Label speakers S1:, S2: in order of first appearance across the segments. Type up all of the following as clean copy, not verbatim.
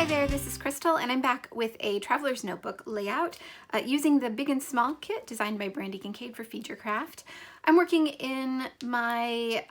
S1: Hi there, this is Crystal, and I'm back with a traveler's notebook layout using the Big and Small kit designed by Brandi Kincaid for Feed Your Craft. I'm working in my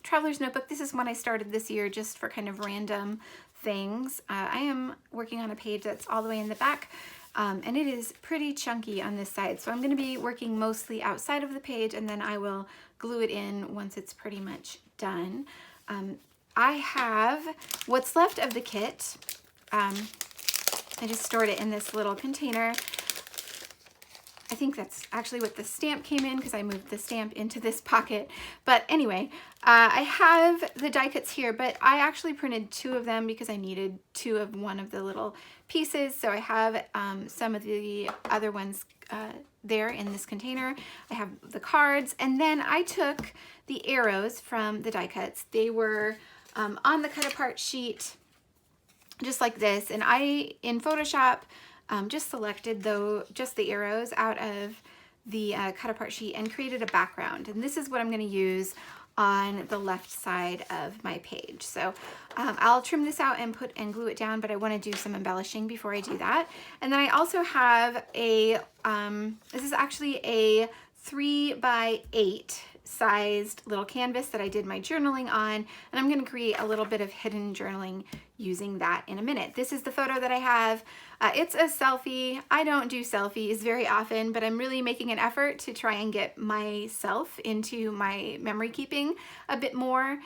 S1: traveler's notebook. This is one I started this year just for kind of random things. I am working on a page that's all the way in the back, and it is pretty chunky on this side. So I'm going to be working mostly outside of the page, and then I will glue it in once it's pretty much done. I have what's left of the kit. I just stored it in this little container. I think that's actually what the stamp came in because I moved the stamp into this pocket. But anyway, I have the die cuts here, but I actually printed 2 of them because I needed 2 of one of the little pieces. So I have some of the other ones there in this container. I have the cards, and then I took the arrows from the die cuts. They were on the cut apart sheet, just like this, and I in Photoshop just selected just the arrows out of the cut apart sheet and created a background, and this is what I'm going to use on the left side of my page. So I'll trim this out and glue it down, but I want to do some embellishing before I do that. And then I also have a this is actually a 3x8 sized little canvas that I did my journaling on, and I'm going to create a little bit of hidden journaling using that in a minute. This is the photo that I have. It's a selfie. I don't do selfies very often, but I'm really making an effort to try and get myself into my memory keeping a bit more.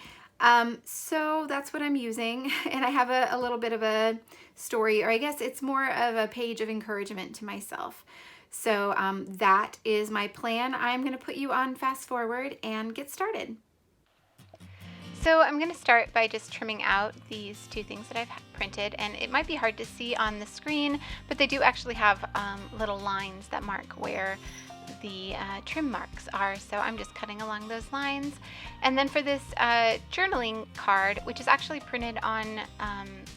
S1: So that's what I'm using, and I have a little bit of a story, or I guess it's more of a page of encouragement to myself. So that is my plan. I'm going to put you on fast forward and get started. So I'm going to start by just trimming out these 2 things that I've printed, and it might be hard to see on the screen, but they do actually have little lines that mark where the trim marks are, so I'm just cutting along those lines. And then for this journaling card, which is actually printed on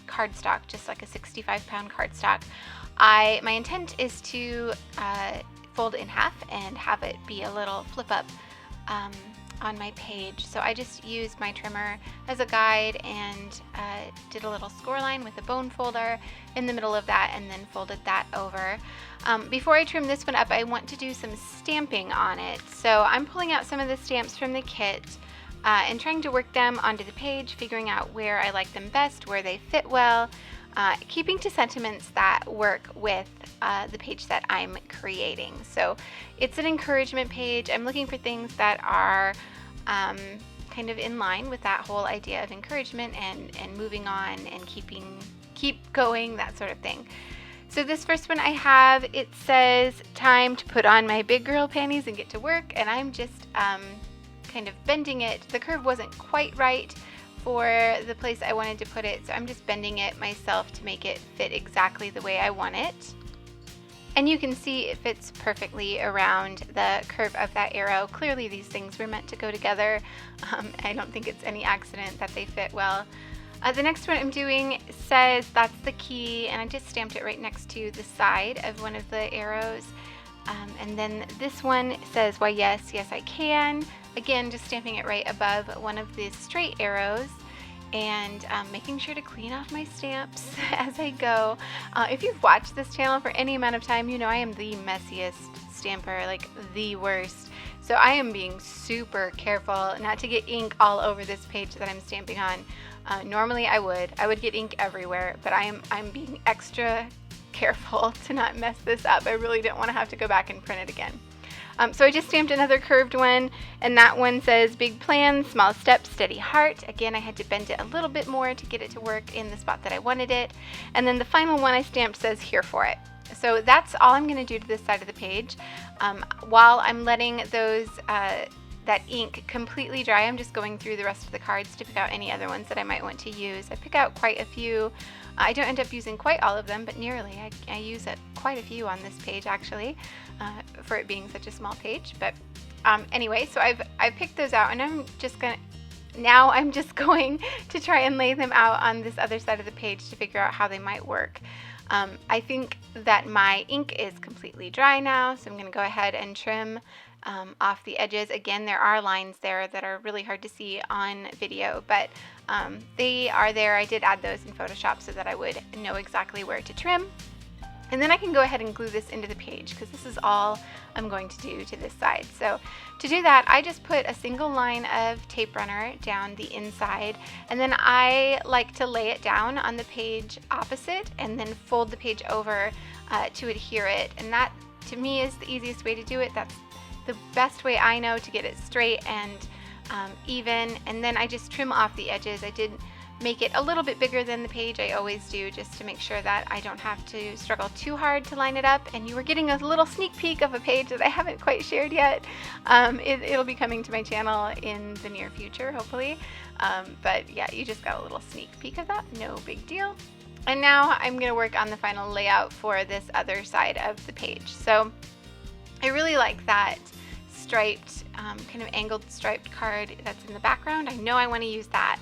S1: cardstock, just like a 65-pound cardstock, my intent is to fold it in half and have it be a little flip up on my page. So I just used my trimmer as a guide and did a little score line with a bone folder in the middle of that, and then folded that over. Before I trim this one up, I want to do some stamping on it. So I'm pulling out some of the stamps from the kit and trying to work them onto the page, figuring out where I like them best, where they fit well, keeping to sentiments that work with the page that I'm creating. So it's an encouragement page. I'm looking for things that are kind of in line with that whole idea of encouragement and moving on and keep going, that sort of thing. So this first one I have, it says time to put on my big girl panties and get to work, and I'm just kind of bending it. The curve wasn't quite right for the place I wanted to put it, so I'm just bending it myself to make it fit exactly the way I want it. And you can see it fits perfectly around the curve of that arrow. Clearly these things were meant to go together. I don't think it's any accident that they fit well. The next one I'm doing says that's the key, and I just stamped it right next to the side of one of the arrows. And then this one says, why yes, yes I can. Again, just stamping it right above one of the straight arrows, and making sure to clean off my stamps as I go. If you've watched this channel for any amount of time, you know I am the messiest stamper, like the worst. So I am being super careful not to get ink all over this page that I'm stamping on. Normally I would get ink everywhere, but I'm being extra careful to not mess this up. I really didn't want to have to go back and print it again. So I just stamped another curved one, and that one says big plans, small steps, steady heart. Again, I had to bend it a little bit more to get it to work in the spot that I wanted it. And then the final one I stamped says here for it. So that's all I'm going to do to this side of the page. While I'm letting those that ink completely dry, I'm just going through the rest of the cards to pick out any other ones that I might want to use. I pick out quite a few. I don't end up using quite all of them, but nearly. I use quite a few on this page actually, for it being such a small page. But anyway, so I've picked those out, and I'm just going to try and lay them out on this other side of the page to figure out how they might work. I think that my ink is completely dry now, so I'm going to go ahead and trim off the edges. Again, there are lines there that are really hard to see on video, but they are there. I did add those in Photoshop so that I would know exactly where to trim. And then I can go ahead and glue this into the page because this is all I'm going to do to this side. So to do that, I just put a single line of tape runner down the inside, and then I like to lay it down on the page opposite and then fold the page over to adhere it. And that, to me, is the easiest way to do it. That's the best way I know to get it straight and even. And then I just trim off the edges. I did make it a little bit bigger than the page. I always do, just to make sure that I don't have to struggle too hard to line it up. And you were getting a little sneak peek of a page that I haven't quite shared yet. It'll be coming to my channel in the near future, hopefully. But yeah, you just got a little sneak peek of that. No big deal. And now I'm going to work on the final layout for this other side of the page. So I really like that striped, kind of angled striped card that's in the background. I know I want to use that.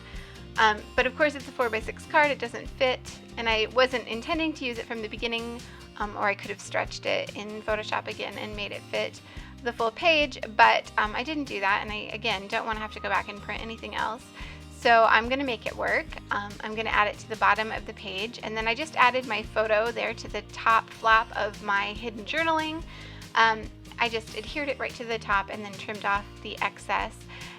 S1: But of course it's a 4x6 card, it doesn't fit, and I wasn't intending to use it from the beginning, or I could have stretched it in Photoshop again and made it fit the full page, but I didn't do that, and I, again, don't want to have to go back and print anything else. So I'm going to make it work. I'm going to add it to the bottom of the page, and then I just added my photo there to the top flap of my hidden journaling. I just adhered it right to the top and then trimmed off the excess.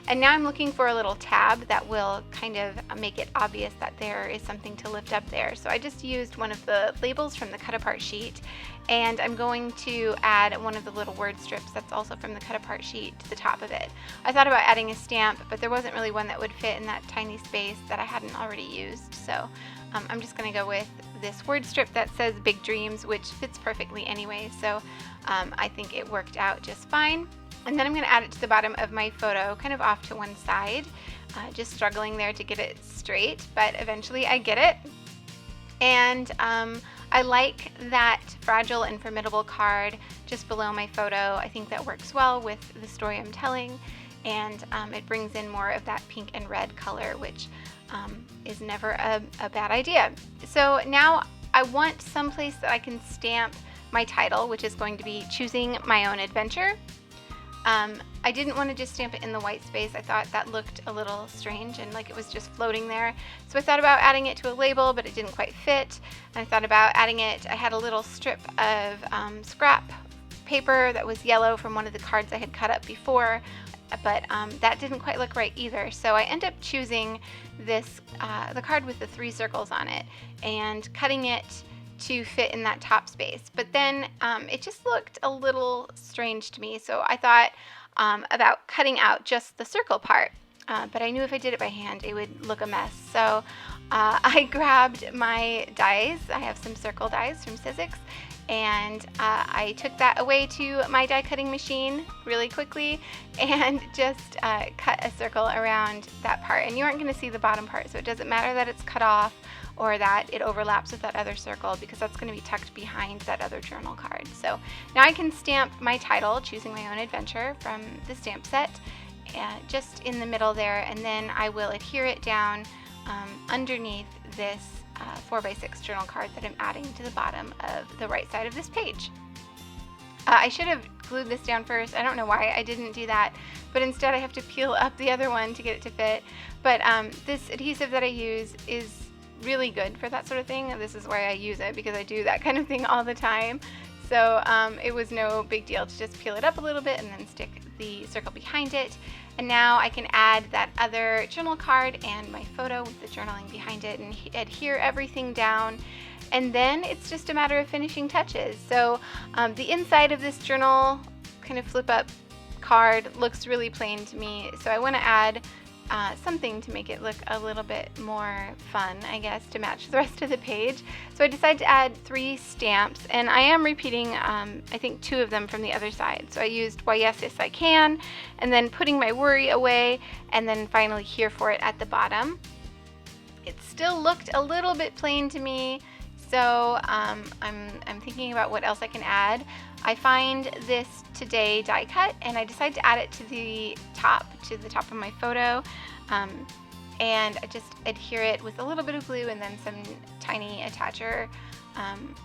S1: And now I'm looking for a little tab that will kind of make it obvious that there is something to lift up there. So I just used one of the labels from the cut apart sheet, and I'm going to add one of the little word strips that's also from the cut apart sheet to the top of it. I thought about adding a stamp, but there wasn't really one that would fit in that tiny space that I hadn't already used. So I'm just going to go with this word strip that says Big Dreams, which fits perfectly anyway. So I think it worked out just fine. And then I'm going to add it to the bottom of my photo, kind of off to one side, just struggling there to get it straight, but eventually I get it. And I like that fragile and formidable card just below my photo. I think that works well with the story I'm telling, and it brings in more of that pink and red color, which is never a bad idea. So now I want some place that I can stamp my title, which is going to be Choosing My Own Adventure. I didn't want to just stamp it in the white space. I thought that looked a little strange and like it was just floating there. So I thought about adding it to a label, but it didn't quite fit. And I thought about adding it, I had a little strip of scrap paper that was yellow from one of the cards I had cut up before, but that didn't quite look right either. So I ended up choosing this, the card with the 3 circles on it, and cutting it to fit in that top space. But then it just looked a little strange to me, so I thought about cutting out just the circle part, but I knew if I did it by hand it would look a mess. So I grabbed my dies. I have some circle dies from Sizzix, and I took that away to my die cutting machine really quickly and just cut a circle around that part. And you aren't going to see the bottom part, so it doesn't matter that it's cut off or that it overlaps with that other circle, because that's going to be tucked behind that other journal card. So now I can stamp my title, Choosing My Own Adventure, from the stamp set, just in the middle there, and then I will adhere it down underneath this 4x6 journal card that I'm adding to the bottom of the right side of this page. I should have glued this down first. I don't know why I didn't do that, but instead I have to peel up the other one to get it to fit. But this adhesive that I use is really good for that sort of thing. This is why I use it, because I do that kind of thing all the time. So it was no big deal to just peel it up a little bit and then stick the circle behind it. And now I can add that other journal card and my photo with the journaling behind it and adhere everything down. And then it's just a matter of finishing touches. So the inside of this journal kind of flip up card looks really plain to me. So I want to add something to make it look a little bit more fun, I guess, to match the rest of the page. So I decided to add 3 stamps, and I am repeating I think 2 of them from the other side. So I used Why Yes, Yes I Can, and then Putting My Worry Away, and then finally Here For It at the bottom. It still looked a little bit plain to me, so I'm thinking about what else I can add. I find this Today die cut, and I decided to add it to the top of my photo, and I just adhere it with a little bit of glue and then some tiny attacher.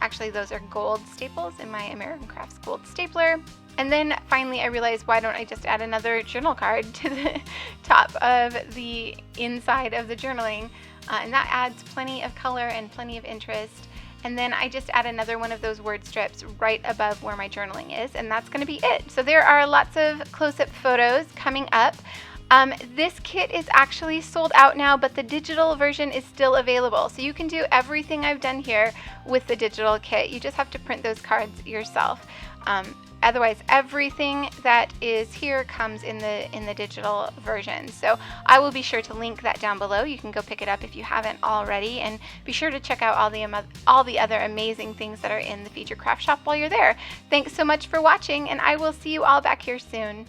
S1: Actually, those are gold staples in my American Crafts gold stapler. And then finally I realized, why don't I just add another journal card to the top of the inside of the journaling, and that adds plenty of color and plenty of interest. And then I just add another one of those word strips right above where my journaling is, and that's going to be it. So there are lots of close-up photos coming up. This kit is actually sold out now, but the digital version is still available. So you can do everything I've done here with the digital kit. You just have to print those cards yourself. Otherwise, everything that is here comes in the digital version. So I will be sure to link that down below. You can go pick it up if you haven't already, and be sure to check out all the other amazing things that are in the Feed Your Craft shop while you're there. Thanks so much for watching, and I will see you all back here soon.